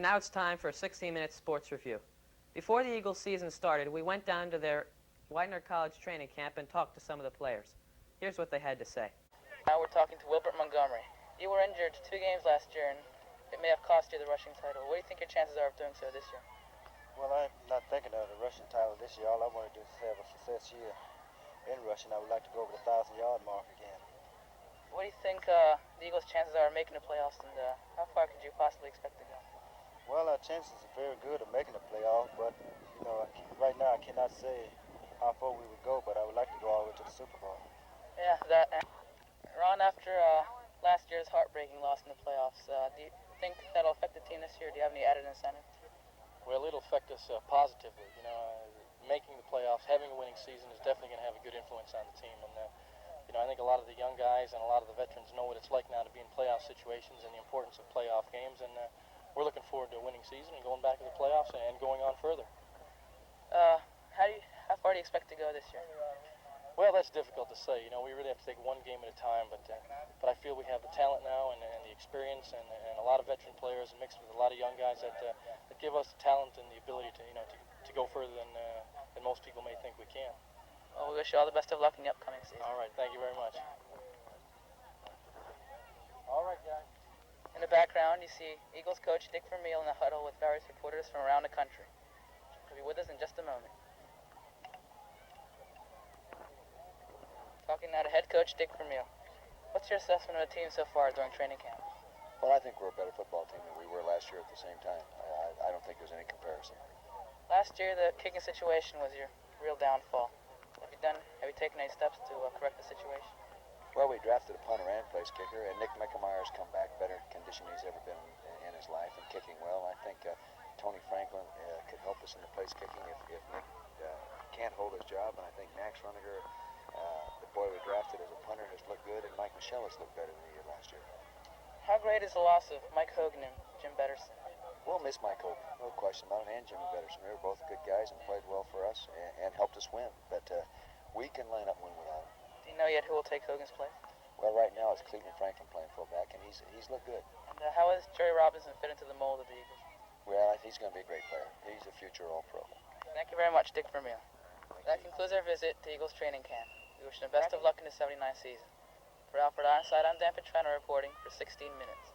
now it's time for a 16-minute sports review. Before the Eagles season started, we went down to their Widener College training camp and talked to some of the players. Here's what they had to say. Now we're talking to Wilbert Montgomery. You were injured 2 games last year, and it may have cost you the rushing title. What do you think your chances are of doing so this year? Well, I'm not thinking of the rushing title this year. All I want to do is have a success year in rushing. I would like to go over the 1,000-yard mark again. What do you think the Eagles' chances are of making the playoffs, and how far could you possibly expect to go? Well, our chances are very good of making the playoff, but right now I cannot say how far we would go, but I would like to go all the way to the Super Bowl. Yeah, Ron, after last year's heartbreaking loss in the playoffs, do you think that'll affect the team this year? Do you have any added incentive? Well, it'll affect us positively. Making the playoffs, having a winning season is definitely going to have a good influence on the team. And I think a lot of the young guys and a lot of the veterans know what it's like now to be in playoff situations and the importance of playoff games. And we're looking forward to a winning season and going back to the playoffs and going on further. How far do you expect to go this year? Well, that's difficult to say. We really have to take one game at a time. But I feel we have the talent now and the experience and a lot of veteran players mixed with a lot of young guys that give us the talent and the ability to go further than most people may think we can. Well, we wish you all the best of luck in the upcoming season. All right, thank you very much. All right, guys. In the background, you see Eagles coach Dick Vermeil in the huddle with various reporters from around the country. He'll be with us in just a moment. Talking now to head coach Dick Vermeil. What's your assessment of the team so far during training camp? Well, I think we're a better football team than we were last year at the same time. I don't think there's any comparison. Last year, the kicking situation was your real downfall. Have you taken any steps to correct the situation? Well, we drafted a punter and place kicker, and Nick Mickelmeyer's come back better condition he's ever been in his life and kicking well. I think Tony Franklin could help us in the place kicking if Nick can't hold his job, and I think Max Runiger, the boy we drafted as a punter, has looked good, and Mike Michelle has looked better than he did last year. How great is the loss of Mike Hogan and Jim Betterson? We'll miss Mike Hogan, no question about it, and Jimmy Betterson. They were both good guys and played well for us and helped us win, but we can line up win without him. Do you know yet who will take Hogan's place? Well, right now it's Cleveland Franklin playing fullback, and he's looked good. And how has Jerry Robinson fit into the mold of the Eagles? Well, he's going to be a great player. He's a future All-Pro. Thank you very much, Dick Vermeil. That concludes our visit to Eagles training camp. We wish them the best of luck in the '79 season. For Alfred Ironside, I'm Dan Petreside reporting for 16 minutes.